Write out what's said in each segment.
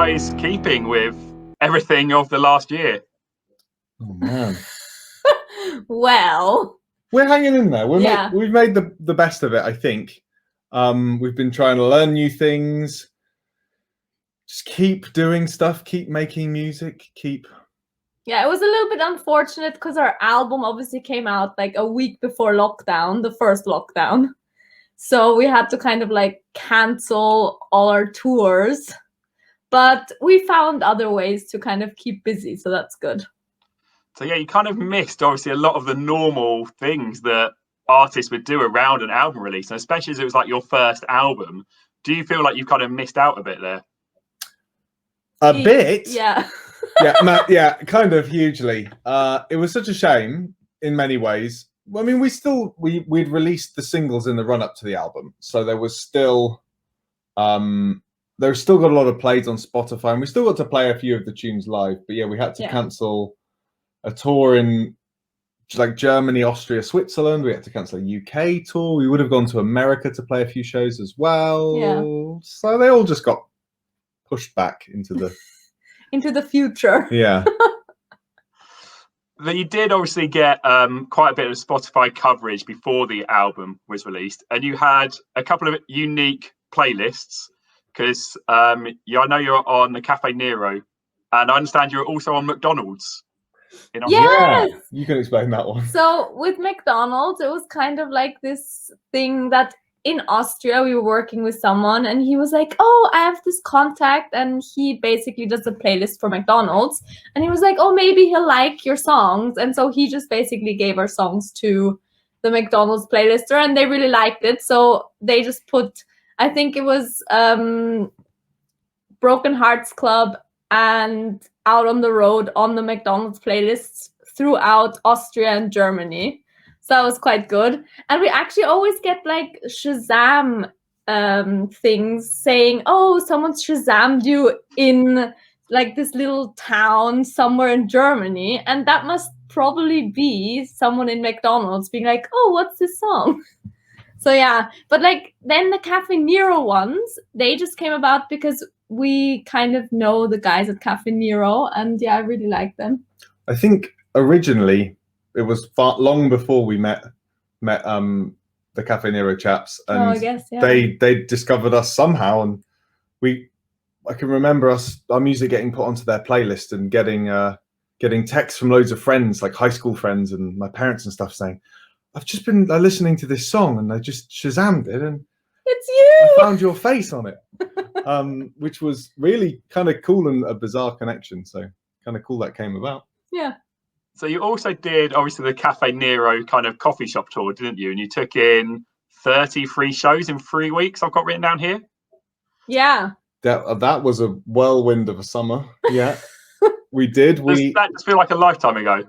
guys keeping with everything of the last year? Oh man. Well, we're hanging in there. Yeah. We've made the best of it, I think. We've been trying to learn new things. Just keep doing stuff, keep making music, yeah, it was a little bit unfortunate because our album obviously came out like a week before lockdown, the first lockdown. So we had to kind of like cancel all our tours. But we found other ways to kind of keep busy, so that's good. So yeah, you kind of missed obviously a lot of the normal things that artists would do around an album release, and especially as it was like your first album. Do you feel like you kind of missed out a bit there? A bit? Yeah. yeah, kind of hugely. It was such a shame in many ways. I mean, we'd released the singles in the run up to the album, so there was still got a lot of plays on Spotify, and we still got to play a few of the tunes live. But yeah, we had to cancel a tour in like Germany, Austria, Switzerland. We had to cancel a UK tour. We would have gone to America to play a few shows as well. Yeah. So they all just got pushed back into the into the future. Yeah. But you did obviously get quite a bit of Spotify coverage before the album was released, and you had a couple of unique playlists because I know you're on the Cafe Nero, and I understand you're also on McDonald's. Yes! Yeah, you can explain that one. So with McDonald's, it was kind of like this thing that in Austria, we were working with someone and he was like, oh, I have this contact and he basically does a playlist for McDonald's. And he was like, oh, maybe he'll like your songs. And so he just basically gave our songs to the McDonald's playlister and they really liked it. So they just put, I think it was Broken Hearts Club and Out on the Road on the McDonald's playlists throughout Austria and Germany. So that was quite good. And we actually always get like Shazam things saying, oh, someone's Shazammed you in like this little town somewhere in Germany. And that must probably be someone in McDonald's being like, oh, what's this song? So yeah, but like then the Cafe Nero ones, they just came about because we kind of know the guys at Cafe Nero, and yeah, I really like them. I think originally it was long before we met the Cafe Nero chaps, and I guess, yeah. they discovered us somehow, and I can remember our music getting put onto their playlist and getting texts from loads of friends, like high school friends and my parents and stuff, saying, I've just been listening to this song and I just Shazammed it and it's you. I found your face on it, which was really kind of cool and a bizarre connection. So kind of cool that came about. Yeah. So you also did obviously the Cafe Nero kind of coffee shop tour, didn't you? And you took in 33 shows in 3 weeks. I've got written down here. Yeah. That was a whirlwind of a summer. Yeah, we did. Does that just feel like a lifetime ago?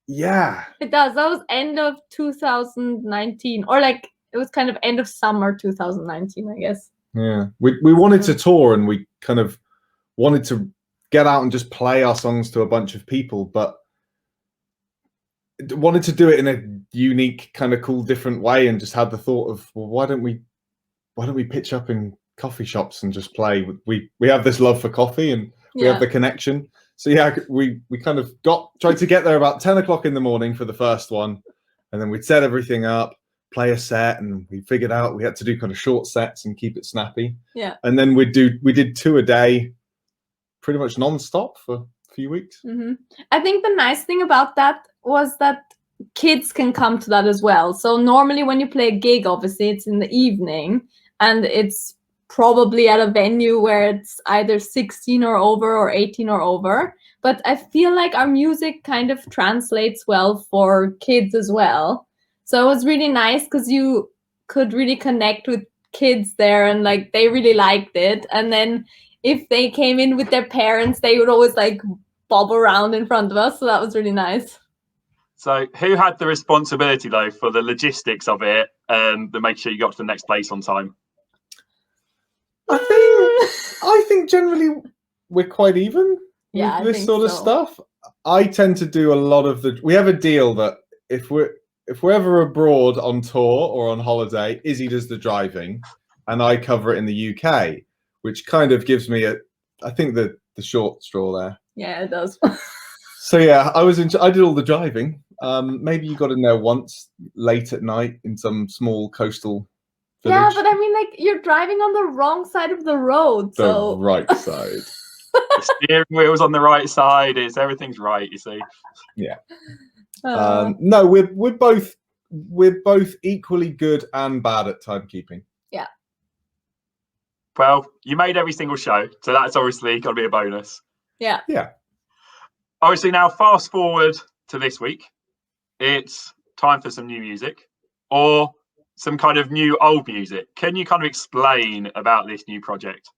Yeah, it does. That was end of 2019, or like it was kind of end of summer 2019, I guess. Yeah, we wanted to tour and we kind of wanted to get out and just play our songs to a bunch of people, but wanted to do it in a unique, kind of cool, different way, and just had the thought of, well, why don't we pitch up in coffee shops and just play? We have this love for coffee and we have the connection. So yeah, we kind of tried to get there about 10 o'clock in the morning for the first one, and then we'd set everything up, play a set, and we figured out we had to do kind of short sets and keep it snappy. Yeah. And then we did 2 a day, pretty much non-stop for a few weeks. Mm-hmm. I think the nice thing about that was that kids can come to that as well. So normally when you play a gig, obviously it's in the evening and it's probably at a venue where it's either 16 or over or 18 or over. But I feel like our music kind of translates well for kids as well. So it was really nice because you could really connect with kids there and like they really liked it. And then if they came in with their parents, they would always like bob around in front of us. So that was really nice. So who had the responsibility though for the logistics of it to make sure you got to the next place on time? I think generally we're quite even with this sort of stuff. I tend to do a lot of we have a deal that if we're ever abroad on tour or on holiday, Izzy does the driving and I cover it in the UK, which kind of gives me a I think the short straw there. Yeah, it does. So yeah, I did all the driving. Maybe you got in there once late at night in some small coastal village. Yeah, but I mean, like, you're driving on the wrong side of the road, The right side. The steering wheel's on the right side. Everything's right. You see. Yeah. No, we're both equally good and bad at timekeeping. Yeah. Well, you made every single show, so that's obviously got to be a bonus. Yeah. Yeah. Obviously, now fast forward to this week. It's time for some new music or some kind of new old music. Can you kind of explain about this new project?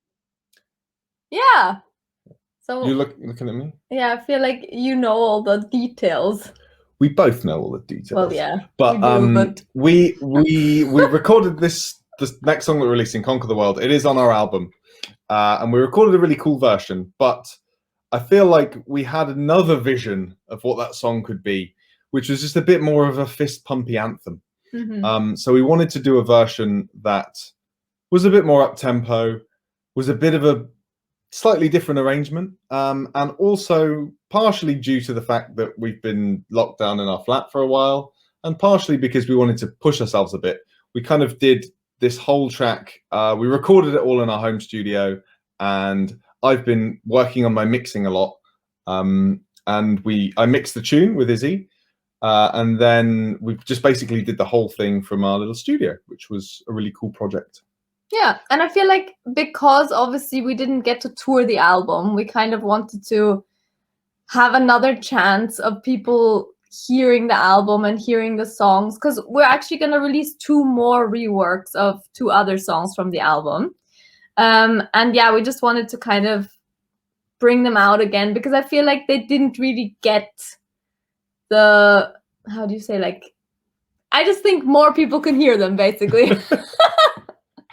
Yeah. So You looking at me? Yeah, I feel like you know all the details. We both know all the details. Well, yeah, but we do, we recorded this next song that we're releasing, Conquer the World. It is on our album, and we recorded a really cool version. But I feel like we had another vision of what that song could be, which was just a bit more of a fist pumpy anthem. Mm-hmm. So we wanted to do a version that was a bit more up tempo, was a bit of a slightly different arrangement, and also partially due to the fact that we've been locked down in our flat for a while, and partially because we wanted to push ourselves a bit. We kind of did this whole track. We recorded it all in our home studio, and I've been working on my mixing a lot. And I mixed the tune with Izzy, and then we just basically did the whole thing from our little studio, which was a really cool project. Yeah, and I feel like because obviously we didn't get to tour the album, we kind of wanted to have another chance of people hearing the album and hearing the songs, because we're actually going to release 2 more reworks of 2 other songs from the album. And yeah, we just wanted to kind of bring them out again, because I feel like they didn't really get the, how do you say, like, I just think more people can hear them, basically.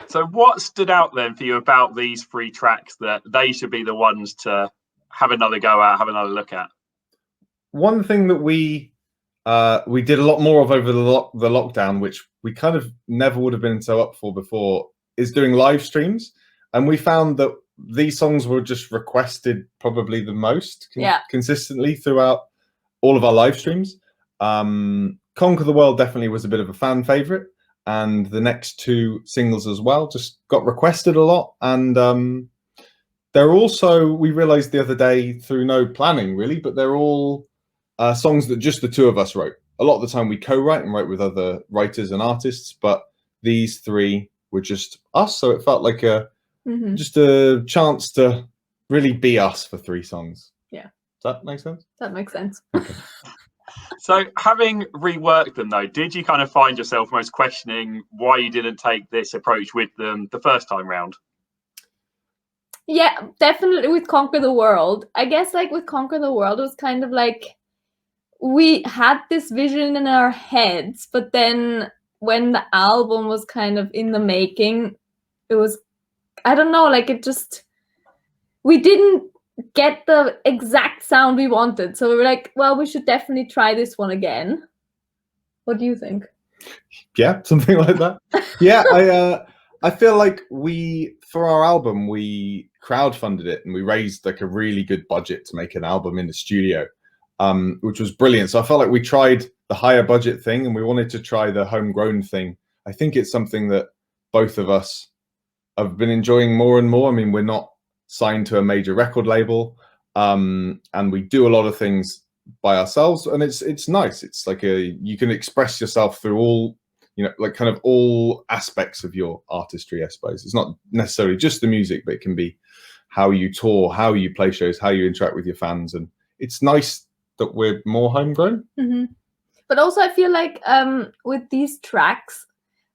So what stood out then for you about these 3 tracks that they should be the ones to have another go at, have another look at? One thing that we did a lot more of over the lockdown, which we kind of never would have been so up for before, is doing live streams. And we found that these songs were just requested probably the most consistently throughout all of our live streams. Conquer the World definitely was a bit of a fan favorite. And the next 2 singles as well just got requested a lot. And they're also, we realized the other day through no planning really, but they're all songs that just the 2 of us wrote. A lot of the time we co-write and write with other writers and artists, but these 3 were just us. So it felt like just a chance to really be us for 3 songs. Yeah. Does that make sense? That makes sense. Okay. So having reworked them though, did you kind of find yourself most questioning why you didn't take this approach with them the first time round? Yeah, definitely with Conquer the World. I guess like with Conquer the World, it was kind of like we had this vision in our heads, but then when the album was kind of in the making, it was, I don't know, like we didn't get the exact sound we wanted. So we were like, well, we should definitely try this one again. What do you think? Yeah, something like that. Yeah, I feel like for our album, we crowdfunded it and we raised like a really good budget to make an album in the studio, which was brilliant. So I felt like we tried the higher budget thing and we wanted to try the homegrown thing. I think it's something that both of us have been enjoying more and more. I mean, we're not signed to a major record label, and we do a lot of things by ourselves, and it's nice. It's like you can express yourself through all, like kind of all aspects of your artistry, I suppose. It's not necessarily just the music, but it can be how you tour, how you play shows, how you interact with your fans, and it's nice that we're more homegrown. Mm-hmm. But also I feel like with these tracks,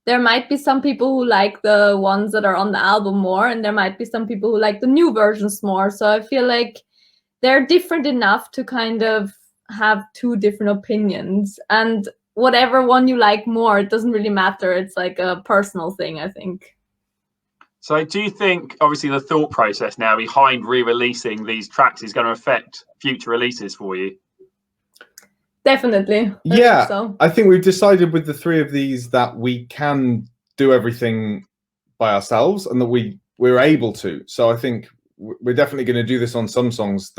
there might be some people who like the ones that are on the album more, and there might be some people who like the new versions more. So I feel like they're different enough to kind of have 2 different opinions. And whatever one you like more, it doesn't really matter. It's like a personal thing, I think. So do you think, obviously, the thought process now behind re-releasing these tracks is going to affect future releases for you? Definitely. I think we've decided with the 3 of these that we can do everything by ourselves and that we're able to. So I think we're definitely going to do this on some songs.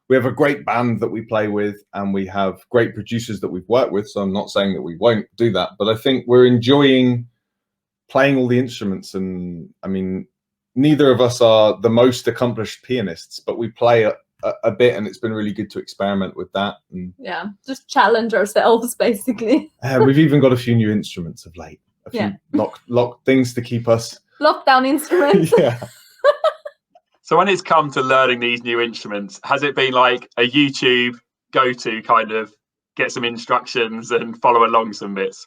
We have a great band that we play with, and we have great producers that we've worked with. So I'm not saying that we won't do that, but I think we're enjoying playing all the instruments. And I mean, neither of us are the most accomplished pianists, but we play a bit, and it's been really good to experiment with that. And yeah, just challenge ourselves, basically. we've even got a few new instruments of late. A few lock things to keep us. Lockdown instruments. Yeah. So when it's come to learning these new instruments, has it been like a YouTube go-to kind of get some instructions and follow along some bits?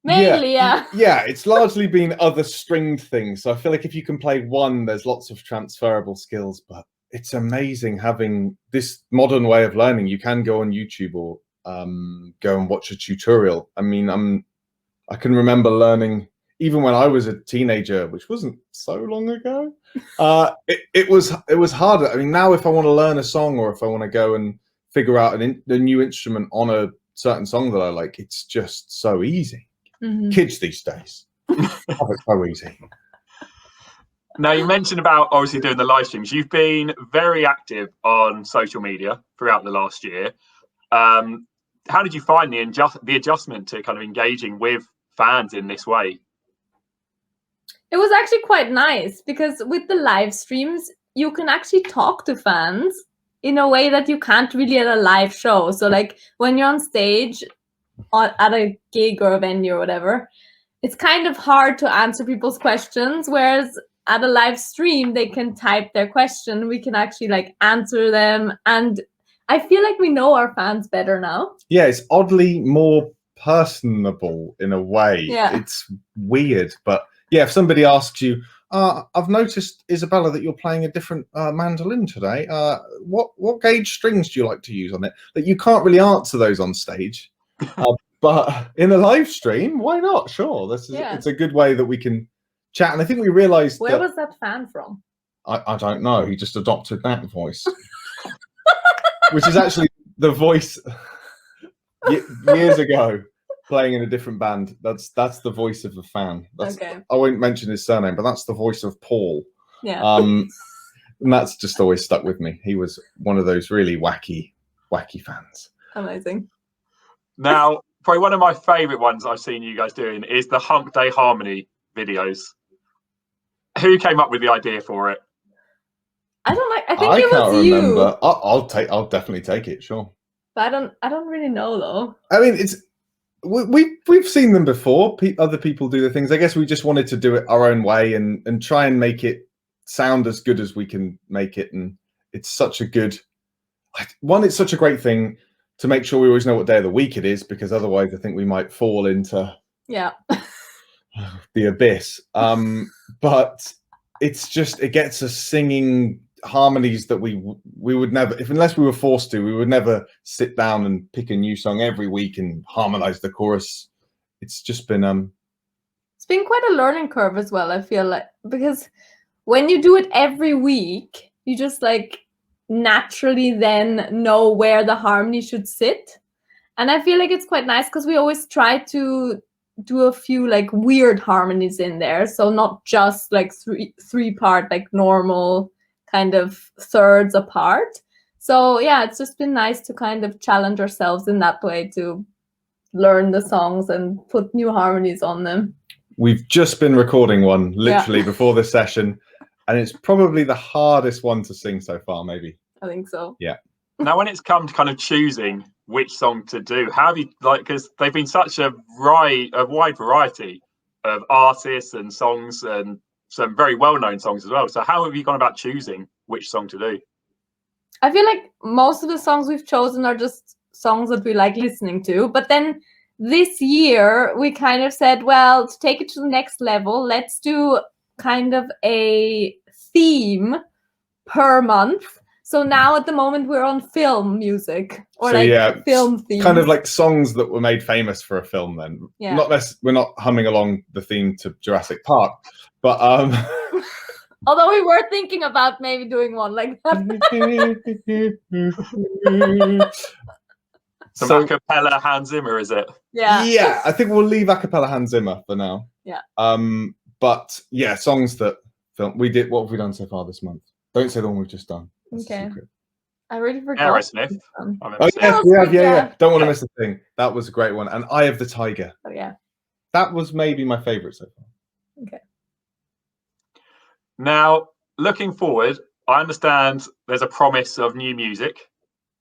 Mainly, yeah. Yeah, it's largely been other stringed things. So I feel like if you can play one, there's lots of transferable skills, but it's amazing having this modern way of learning. You can go on YouTube or go and watch a tutorial. I mean, I can remember learning even when I was a teenager, which wasn't so long ago. It was harder. I mean, now if I want to learn a song, or if I want to go and figure out a new instrument on a certain song that I like, it's just so easy. Mm-hmm. Kids these days have it so easy. Now, you mentioned about obviously doing the live streams. You've been very active on social media throughout the last year. How did you find the adjustment to kind of engaging with fans in this way? It was actually quite nice, because with the live streams, you can actually talk to fans in a way that you can't really at a live show. So like when you're on stage at a gig or a venue or whatever, it's kind of hard to answer people's questions, whereas at a live stream they can type their question, we can actually like answer them, and I feel like we know our fans better now. Yeah, it's oddly more personable in a way. Yeah, it's weird, but yeah, if somebody asks you, I've noticed, Isabella, that you're playing a different mandolin today, what gauge strings do you like to use on it? That you can't really answer those on stage. But in a live stream, why not? Sure, it's a good way that we can chat. And I think we realized Where was that fan from? I don't know. He just adopted that voice, which is actually the voice years ago, playing in a different band. That's the voice of a fan. Okay. I won't mention his surname, but that's the voice of Paul. Yeah. And that's just always stuck with me. He was one of those really wacky fans. Amazing. Now, probably one of my favorite ones I've seen you guys doing is the Hump Day Harmony videos. Who came up with the idea for it? I think it was you. Remember. I'll definitely take it, sure. But I don't really know though. I mean, we've seen them before. Other people do the things. I guess we just wanted to do it our own way and try and make it sound as good as we can make it. And it's such a good one. It's such a great thing to make sure we always know what day of the week it is, because otherwise I think we might fall into the abyss. But it's just, it gets us singing harmonies that we would never, unless we were forced to, we would never sit down and pick a new song every week and harmonize the chorus. It's just been it's been quite a learning curve as well, I feel like, because when you do it every week, you just like naturally then know where the harmony should sit. And I feel like it's quite nice because we always try to do a few like weird harmonies in there, so not just like three part like normal kind of thirds apart. So yeah, it's just been nice to kind of challenge ourselves in that way, to learn the songs and put new harmonies on them. We've just been recording one literally before this session, and it's probably the hardest one to sing so far, maybe. I think so. Yeah. Now, when it's come to kind of choosing which song to do, how have you, like, because they've been such a wide variety of artists and songs, and some very well-known songs as well. So how have you gone about choosing which song to do? I feel like most of the songs we've chosen are just songs that we like listening to. But then this year we kind of said, well, to take it to the next level, let's do kind of a theme per month. So now at the moment we're on film music, or so film themes. Kind of like songs that were made famous for a film then. Yeah. We're not humming along the theme to Jurassic Park, but although we were thinking about maybe doing one like that. Some a cappella Hans Zimmer, is it? Yeah. Yeah, I think we'll leave a cappella Hans Zimmer for now. Yeah. But yeah, songs that film. We did. What have we done so far this month? Don't say the one we've just done. That's a Okay. secret. I already forgot. Aerosmith. I remember Oh seeing. yes, we have. Yeah. Don't want to Yeah. miss a thing. That was a great one. And Eye of the Tiger. Oh yeah. That was maybe my favorite so far. Okay. Now, looking forward, I understand there's a promise of new music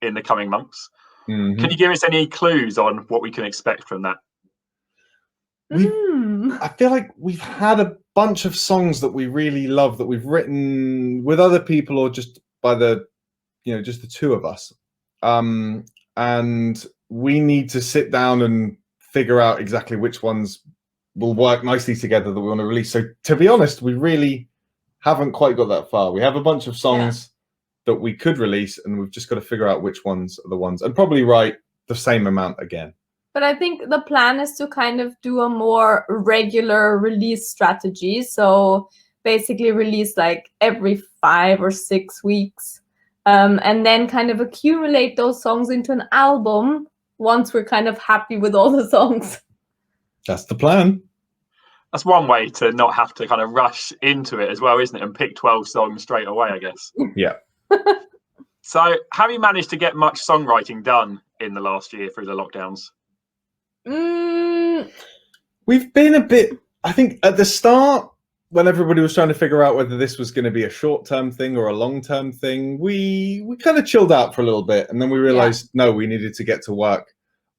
in the coming months. Mhm. Can you give us any clues on what we can expect from that? I feel like we've had a bunch of songs that we really love that we've written with other people or just by the, just the two of us. And we need to sit down and figure out exactly which ones will work nicely together that we want to release. So to be honest, we really haven't quite got that far. We have a bunch of songs that we could release, and we've just got to figure out which ones are the ones, and probably write the same amount again. But I think the plan is to kind of do a more regular release strategy. So basically release like every 5 or 6 weeks, and then kind of accumulate those songs into an album once we're kind of happy with all the songs. That's the plan. That's one way to not have to kind of rush into it as well, isn't it? And pick 12 songs straight away, I guess. Yeah. So have you managed to get much songwriting done in the last year through the lockdowns? We've been a bit, I think at the start, when everybody was trying to figure out whether this was going to be a short-term thing or a long-term thing, we kind of chilled out for a little bit, and then we realized, no, we needed to get to work.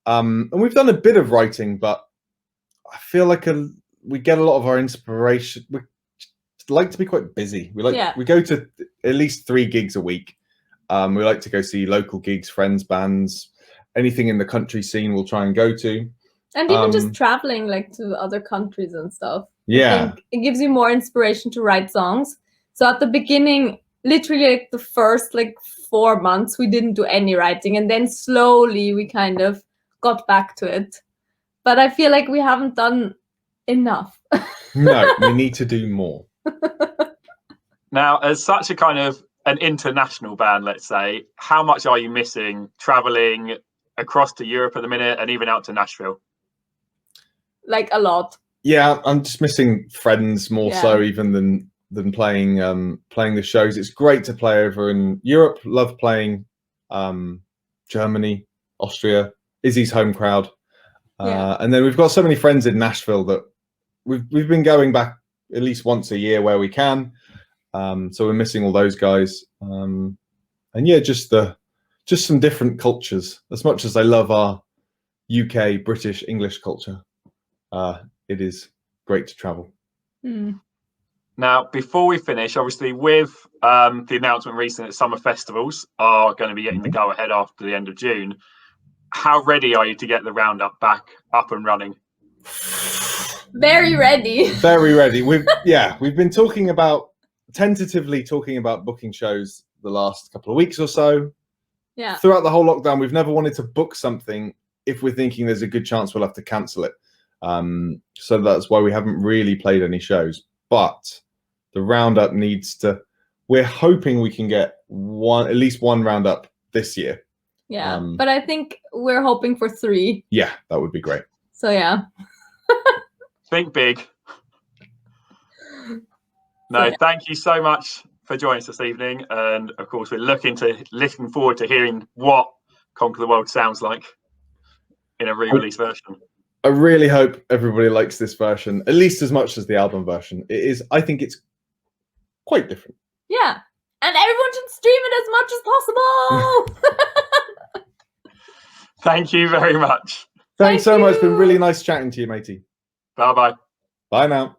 And we've done a bit of writing, but I feel like we get a lot of our inspiration. We like to be quite busy. We go to at least 3 gigs a week. We like to go see local gigs, friends, bands, anything in the country scene we'll try and go to. And even just traveling like to other countries and stuff. Yeah. I think it gives you more inspiration to write songs. So at the beginning, literally like the first like 4 months, we didn't do any writing. And then slowly we kind of got back to it. But I feel like we haven't done enough. No, we need to do more. Now, as such a kind of an international band, let's say, how much are you missing traveling across to Europe at the minute and even out to Nashville? Like a lot. Yeah, I'm just missing friends more so even than playing the shows. It's great to play over in Europe. Love playing Germany, Austria, Izzy's home crowd. And then we've got so many friends in Nashville that we've been going back at least once a year where we can. So we're missing all those guys. And yeah, just some different cultures. As much as I love our UK, British, English culture, it is great to travel. Now, before we finish, obviously with the announcement recently that summer festivals are going to be getting the go-ahead after the end of June, how ready are you to get the roundup back up and running? Very ready. Very ready. We've been tentatively talking about booking shows the last couple of weeks or so. Yeah. Throughout the whole lockdown, we've never wanted to book something if we're thinking there's a good chance we'll have to cancel it. So that's why we haven't really played any shows. But the roundup we're hoping we can get at least one roundup this year. Yeah, but I think we're hoping for 3. Yeah, that would be great. So yeah. Think big. No, thank you so much for joining us this evening, and of course we're looking forward to hearing what Conquer the World sounds like in a re-release version. I really hope everybody likes this version at least as much as the album version. I think it's quite different. Yeah, and everyone should stream it as much as possible. Thank you very much. Thanks so much. It's been really nice chatting to you, matey. Bye-bye. Bye now.